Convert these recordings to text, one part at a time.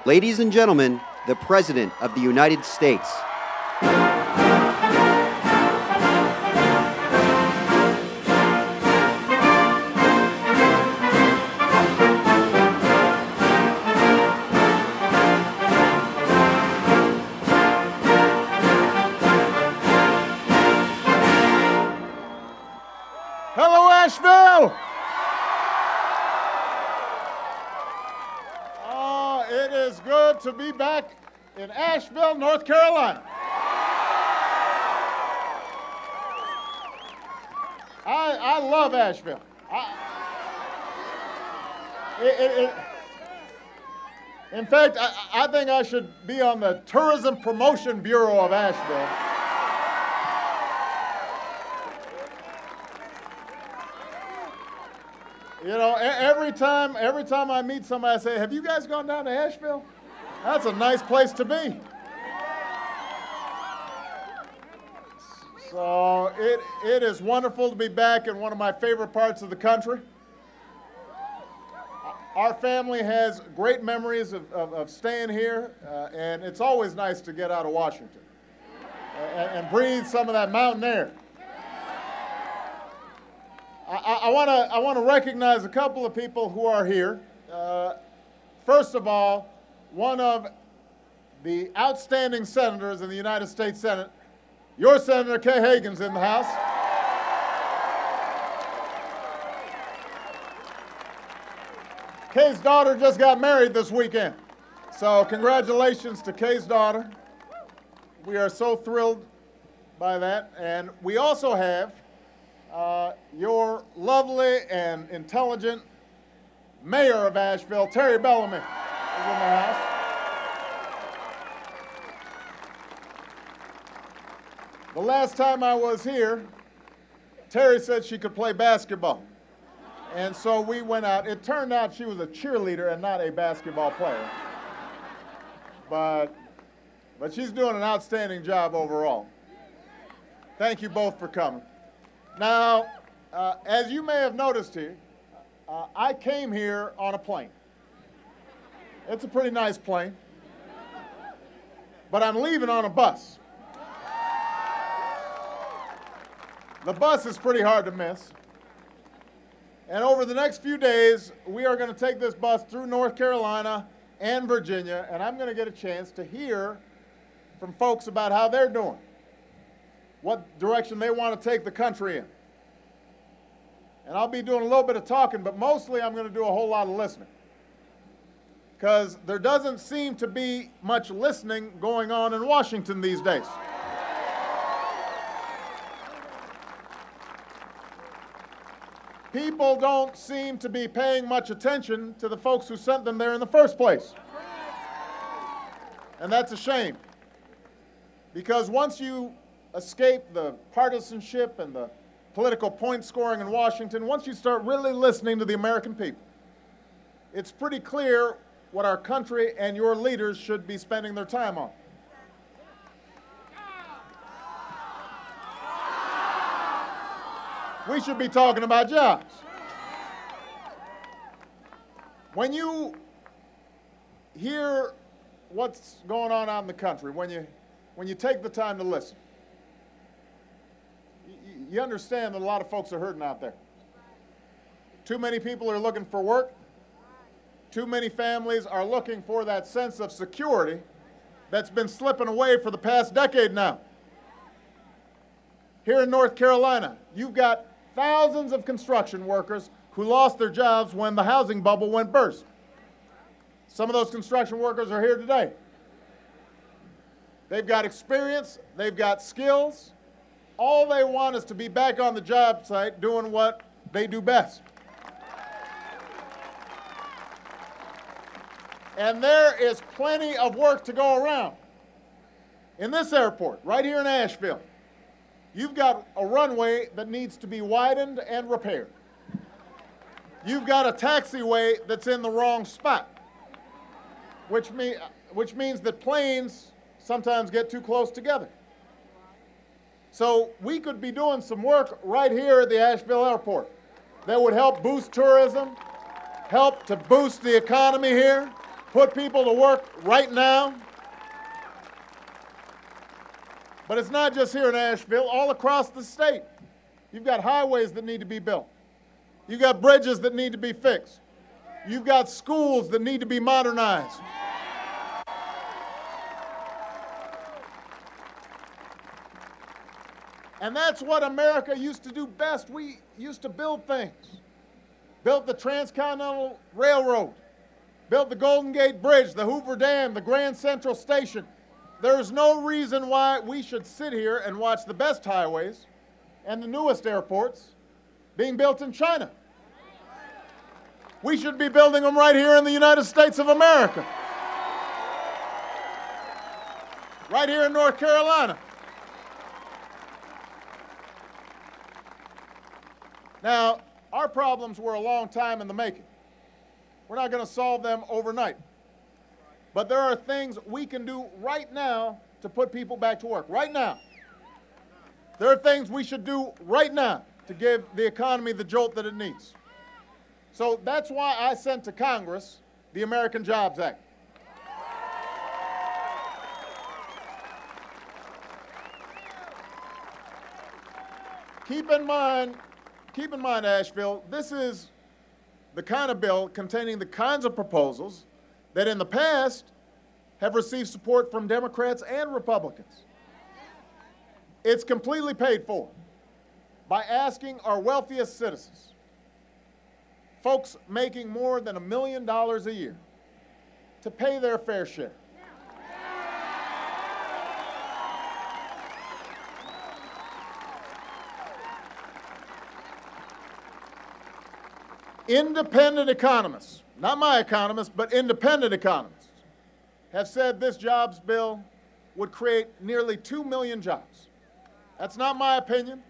Ladies and gentlemen, the President of the United States. Hello, Asheville! Oh, it is good to be back in Asheville, North Carolina. I love Asheville. In fact, I think I should be on the Tourism Promotion Bureau of Asheville. You know, every time I meet somebody, I say, "Have you guys gone down to Asheville? That's a nice place to be." So it is wonderful to be back in one of my favorite parts of the country. Our family has great memories of staying here, and it's always nice to get out of Washington and breathe some of that mountain air. I want to recognize a couple of people who are here. First of all, one of the outstanding senators in the United States Senate, your Senator Kay Hagan's in the house. Kay's daughter just got married this weekend. So congratulations to Kay's daughter. We are so thrilled by that. And we also have your lovely and intelligent mayor of Asheville, Terry Bellamy, is in the house. The last time I was here, Terry said she could play basketball. And so we went out. It turned out she was a cheerleader and not a basketball player. But she's doing an outstanding job overall. Thank you both for coming. Now, as you may have noticed here, I came here on a plane. It's a pretty nice plane. But I'm leaving on a bus. The bus is pretty hard to miss. And over the next few days, we are going to take this bus through North Carolina and Virginia, and I'm going to get a chance to hear from folks about how they're doing, what direction they want to take the country in. And I'll be doing a little bit of talking, but mostly I'm going to do a whole lot of listening, because there doesn't seem to be much listening going on in Washington these days. People don't seem to be paying much attention to the folks who sent them there in the first place. And that's a shame, because once you escape the partisanship and the political point scoring in Washington, once you start really listening to the American people, it's pretty clear what our country and your leaders should be spending their time on. We should be talking about jobs. When you hear what's going on out in the country, when you take the time to listen, you understand that a lot of folks are hurting out there. Too many people are looking for work. Too many families are looking for that sense of security that's been slipping away for the past decade now. Here in North Carolina, you've got thousands of construction workers who lost their jobs when the housing bubble went burst. Some of those construction workers are here today. They've got experience, they've got skills. All they want is to be back on the job site doing what they do best. And there is plenty of work to go around. In this airport, right here in Asheville, you've got a runway that needs to be widened and repaired. You've got a taxiway that's in the wrong spot, which means that planes sometimes get too close together. So we could be doing some work right here at the Asheville airport that would help boost tourism, help to boost the economy here, put people to work right now. But it's not just here in Asheville, all across the state. You've got highways that need to be built. You've got bridges that need to be fixed. You've got schools that need to be modernized. And that's what America used to do best. We used to build things. Built the Transcontinental Railroad, built the Golden Gate Bridge, the Hoover Dam, the Grand Central Station. There's no reason why we should sit here and watch the best highways and the newest airports being built in China. We should be building them right here in the United States of America. Right here in North Carolina. Now, our problems were a long time in the making. We're not going to solve them overnight. But there are things we can do right now to put people back to work. Right now. There are things we should do right now to give the economy the jolt that it needs. So that's why I sent to Congress the American Jobs Act. Keep in mind, Asheville, this is the kind of bill containing the kinds of proposals that in the past have received support from Democrats and Republicans. It's completely paid for by asking our wealthiest citizens, folks making more than $1 million a year, to pay their fair share. Independent economists, not my economists, but independent economists, have said this jobs bill would create nearly 2 million jobs. That's not my opinion.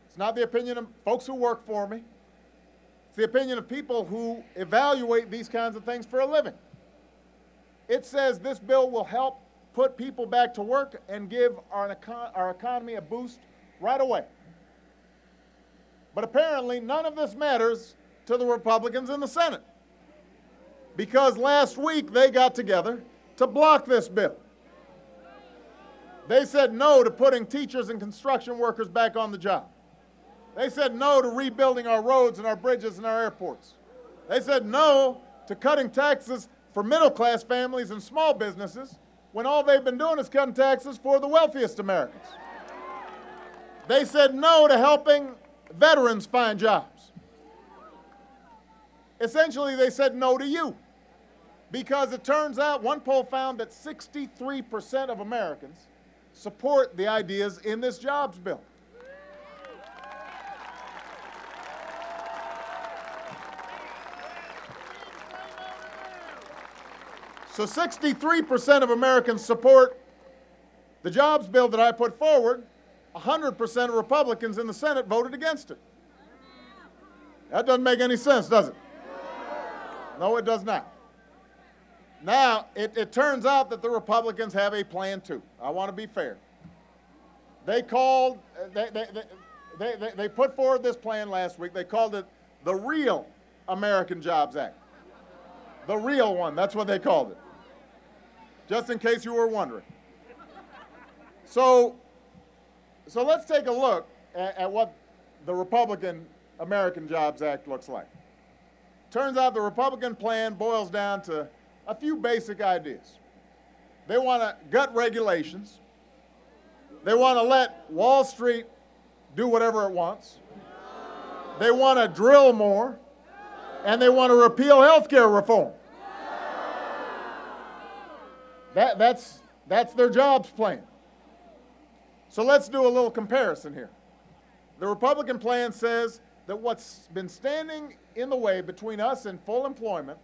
It's not the opinion of folks who work for me. It's the opinion of people who evaluate these kinds of things for a living. It says this bill will help put people back to work and give our economy a boost right away. But apparently none of this matters to the Republicans in the Senate, because last week they got together to block this bill. They said no to putting teachers and construction workers back on the job. They said no to rebuilding our roads and our bridges and our airports. They said no to cutting taxes for middle-class families and small businesses when all they've been doing is cutting taxes for the wealthiest Americans. They said no to helping veterans find jobs. Essentially, they said no to you, because it turns out one poll found that 63% of Americans support the ideas in this jobs bill. So 63% of Americans support the jobs bill that I put forward. 100% of Republicans in the Senate voted against it. That doesn't make any sense, does it? No, it does not. Now, it turns out that the Republicans have a plan too. I want to be fair. They called, they put forward this plan last week. They called it the Real American Jobs Act. The real one, that's what they called it. Just in case you were wondering. So let's take a look at what the Republican American Jobs Act looks like. Turns out the Republican plan boils down to a few basic ideas. They want to gut regulations. They want to let Wall Street do whatever it wants. They want to drill more. And they want to repeal health care reform. That's their jobs plan. So let's do a little comparison here. The Republican plan says that what's been standing in the way between us and full employment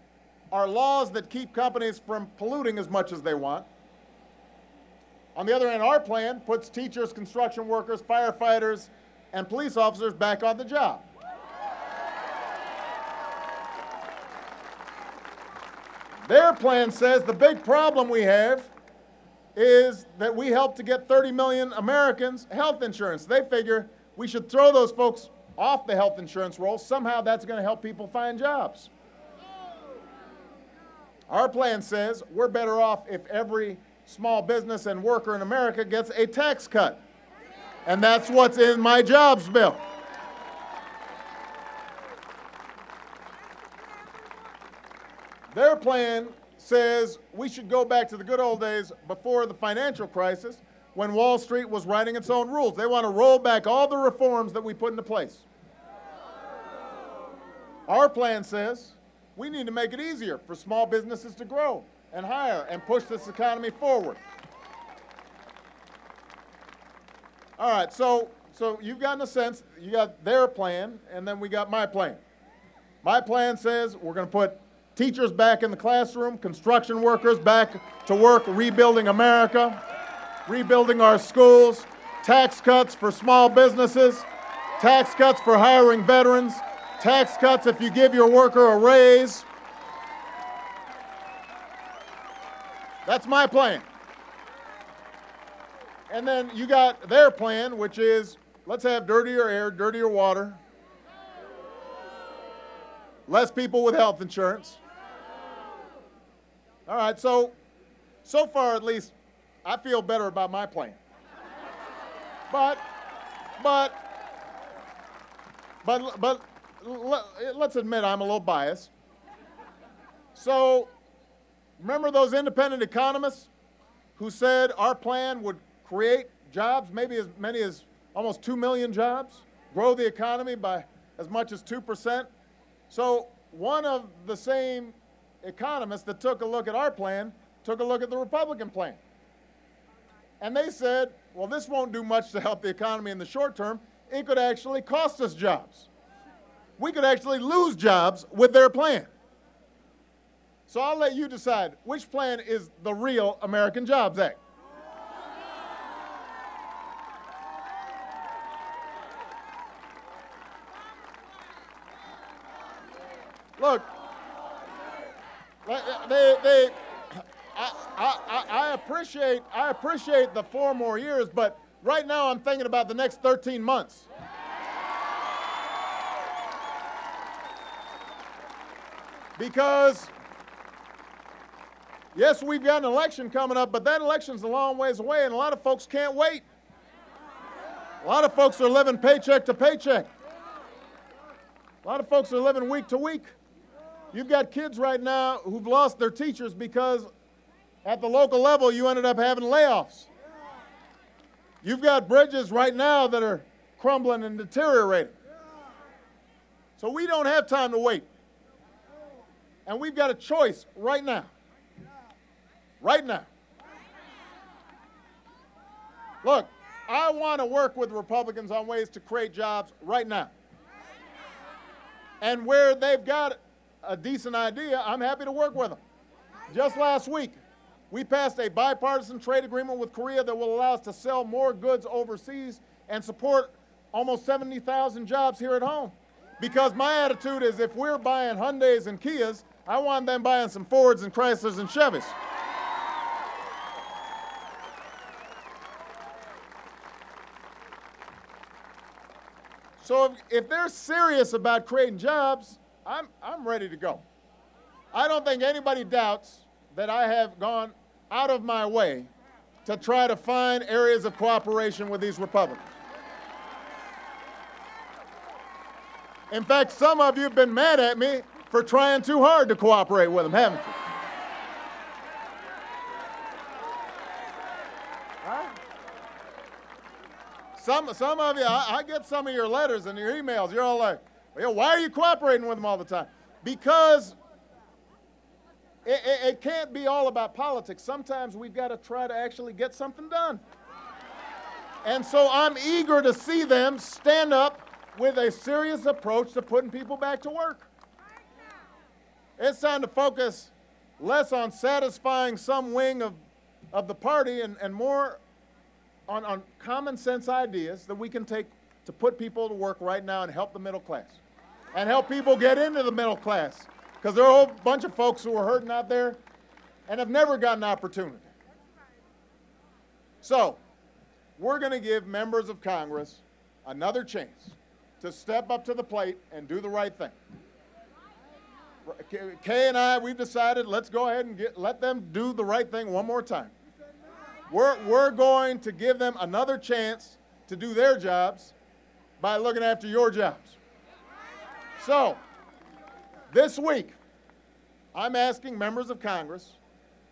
are laws that keep companies from polluting as much as they want. On the other hand, our plan puts teachers, construction workers, firefighters, and police officers back on the job. Their plan says the big problem we have is that we help to get 30 million Americans health insurance. They figure we should throw those folks off the health insurance roll. Somehow that's going to help people find jobs. Our plan says we're better off if every small business and worker in America gets a tax cut. And that's what's in my jobs bill. Their plan says we should go back to the good old days before the financial crisis when Wall Street was writing its own rules. They want to roll back all the reforms that we put into place. Our plan says we need to make it easier for small businesses to grow and hire and push this economy forward. All right, so you've gotten a sense, you got their plan, and then we got my plan. My plan says we're going to put teachers back in the classroom, construction workers back to work rebuilding America, rebuilding our schools, tax cuts for small businesses, tax cuts for hiring veterans, tax cuts if you give your worker a raise. That's my plan. And then you got their plan, which is let's have dirtier air, dirtier water, less people with health insurance. All right, so far at least, I feel better about my plan. But let's admit I'm a little biased. So remember those independent economists who said our plan would create jobs, maybe as many as almost 2 million jobs, grow the economy by as much as 2%? So one of the same economists that took a look at our plan took a look at the Republican plan. And they said, well, this won't do much to help the economy in the short term. It could actually cost us jobs. We could actually lose jobs with their plan. So I'll let you decide which plan is the real American Jobs Act. Look, I appreciate the 4 more years, but right now I'm thinking about the next 13 months. Because, yes, we've got an election coming up, but that election's a long ways away, and a lot of folks can't wait. A lot of folks are living paycheck to paycheck. A lot of folks are living week to week. You've got kids right now who've lost their teachers because at the local level you ended up having layoffs. You've got bridges right now that are crumbling and deteriorating. So we don't have time to wait. And we've got a choice right now. Right now. Look, I want to work with Republicans on ways to create jobs right now. And where they've got a decent idea, I'm happy to work with them. Just last week, we passed a bipartisan trade agreement with Korea that will allow us to sell more goods overseas and support almost 70,000 jobs here at home. Because my attitude is if we're buying Hyundais and Kias, I want them buying some Fords and Chryslers and Chevys. So if they're serious about creating jobs, I'm ready to go. I don't think anybody doubts that I have gone out of my way to try to find areas of cooperation with these Republicans. In fact, some of you have been mad at me for trying too hard to cooperate with them, haven't you? Right? Some of you, I get some of your letters and your emails. You're all like, well, why are you cooperating with them all the time? Because it can't be all about politics. Sometimes we've got to try to actually get something done. And so I'm eager to see them stand up with a serious approach to putting people back to work. It's time to focus less on satisfying some wing of the party and more on common sense ideas that we can take to put people to work right now and help the middle class. And help people get into the middle class. Because there are a whole bunch of folks who are hurting out there and have never gotten an opportunity. So, we're going to give members of Congress another chance to step up to the plate and do the right thing. Kay and I, we've decided, let's go ahead and let them do the right thing one more time. We're going to give them another chance to do their jobs by looking after your jobs. So, this week, I'm asking members of Congress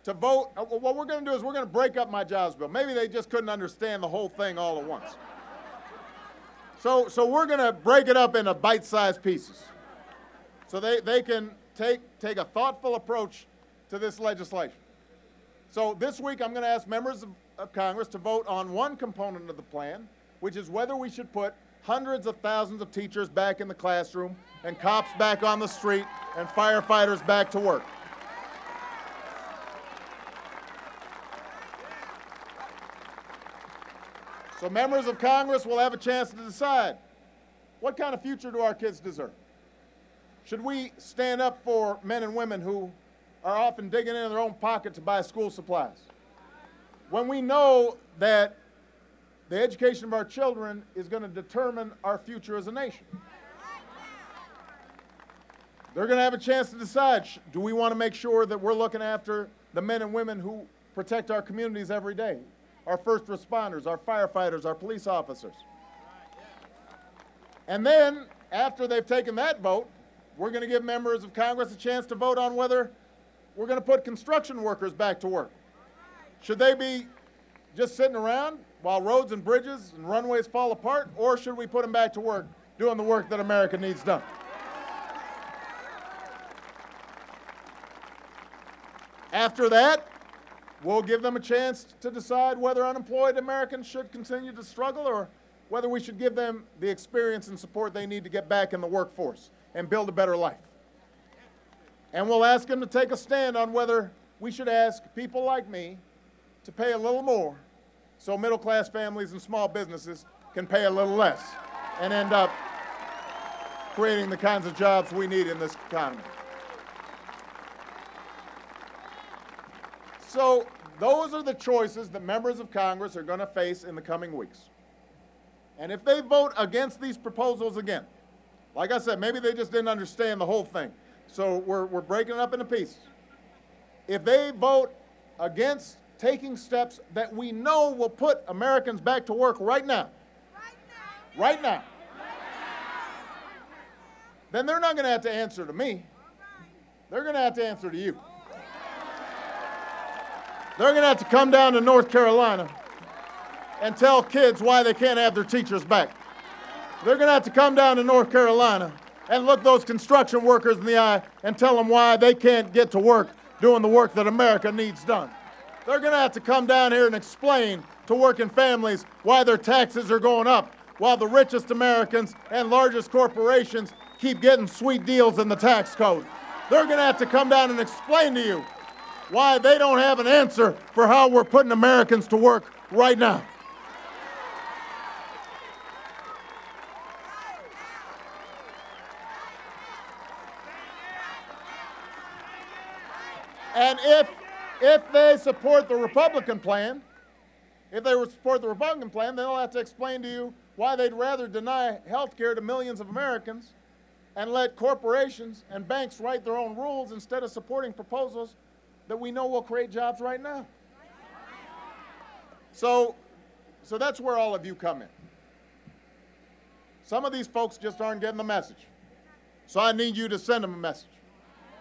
to vote. What we're going to do is we're going to break up my jobs bill. Maybe they just couldn't understand the whole thing all at once. So we're going to break it up into bite-sized pieces so they can take a thoughtful approach to this legislation. So this week I'm going to ask members of Congress to vote on one component of the plan, which is whether we should put hundreds of thousands of teachers back in the classroom and cops back on the street and firefighters back to work. So members of Congress will have a chance to decide, what kind of future do our kids deserve? Should we stand up for men and women who are often digging into their own pocket to buy school supplies, when we know that the education of our children is going to determine our future as a nation? They're going to have a chance to decide, do we want to make sure that we're looking after the men and women who protect our communities every day, our first responders, our firefighters, our police officers? And then, after they've taken that vote, we're going to give members of Congress a chance to vote on whether we're going to put construction workers back to work. Should they be just sitting around while roads and bridges and runways fall apart, or should we put them back to work doing the work that America needs done? After that, we'll give them a chance to decide whether unemployed Americans should continue to struggle or whether we should give them the experience and support they need to get back in the workforce and build a better life. And we'll ask them to take a stand on whether we should ask people like me to pay a little more so middle-class families and small businesses can pay a little less and end up creating the kinds of jobs we need in this economy. So those are the choices that members of Congress are going to face in the coming weeks. And if they vote against these proposals again, like I said, maybe they just didn't understand the whole thing. So we're breaking it up into pieces. If they vote against taking steps that we know will put Americans back to work right now, then they're not going to have to answer to me. They're going to have to answer to you. They're going to have to come down to North Carolina and tell kids why they can't have their teachers back. They're going to have to come down to North Carolina and look those construction workers in the eye and tell them why they can't get to work doing the work that America needs done. They're going to have to come down here and explain to working families why their taxes are going up while the richest Americans and largest corporations keep getting sweet deals in the tax code. They're going to have to come down and explain to you why they don't have an answer for how we're putting Americans to work right now. And if they support the Republican plan, they'll have to explain to you why they'd rather deny health care to millions of Americans and let corporations and banks write their own rules instead of supporting proposals that we know will create jobs right now. So that's where all of you come in. Some of these folks just aren't getting the message. So I need you to send them a message.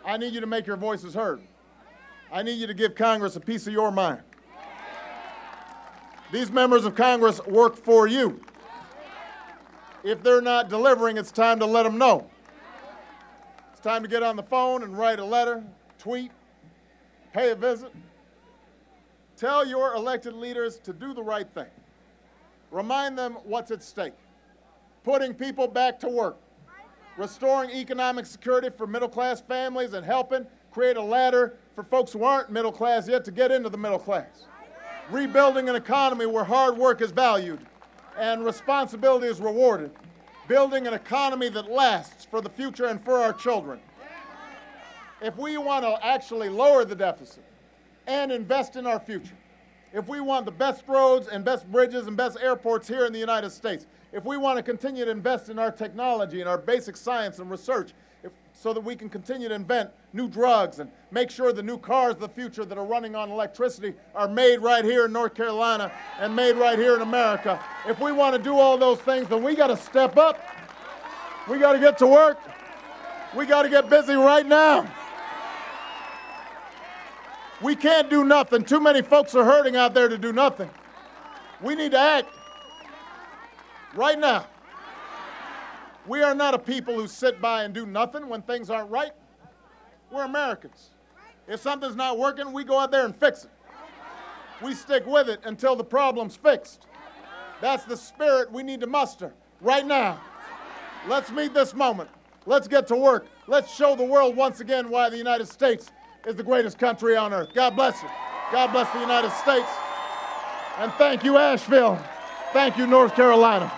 I need you to make your voices heard. I need you to give Congress a piece of your mind. These members of Congress work for you. If they're not delivering, it's time to let them know. It's time to get on the phone and write a letter, tweet, pay a visit. Tell your elected leaders to do the right thing. Remind them what's at stake. Putting people back to work. Restoring economic security for middle-class families and helping create a ladder for folks who aren't middle class yet to get into the middle class. Rebuilding an economy where hard work is valued and responsibility is rewarded. Building an economy that lasts for the future and for our children. If we want to actually lower the deficit and invest in our future, if we want the best roads and best bridges and best airports here in the United States, if we want to continue to invest in our technology and our basic science and research, so that we can continue to invent new drugs and make sure the new cars of the future that are running on electricity are made right here in North Carolina and made right here in America. If we want to do all those things, then we got to step up. We got to get to work. We got to get busy right now. We can't do nothing. Too many folks are hurting out there to do nothing. We need to act right now. We are not a people who sit by and do nothing when things aren't right. We're Americans. If something's not working, we go out there and fix it. We stick with it until the problem's fixed. That's the spirit we need to muster right now. Let's meet this moment. Let's get to work. Let's show the world once again why the United States is the greatest country on earth. God bless you. God bless the United States. And thank you, Asheville. Thank you, North Carolina.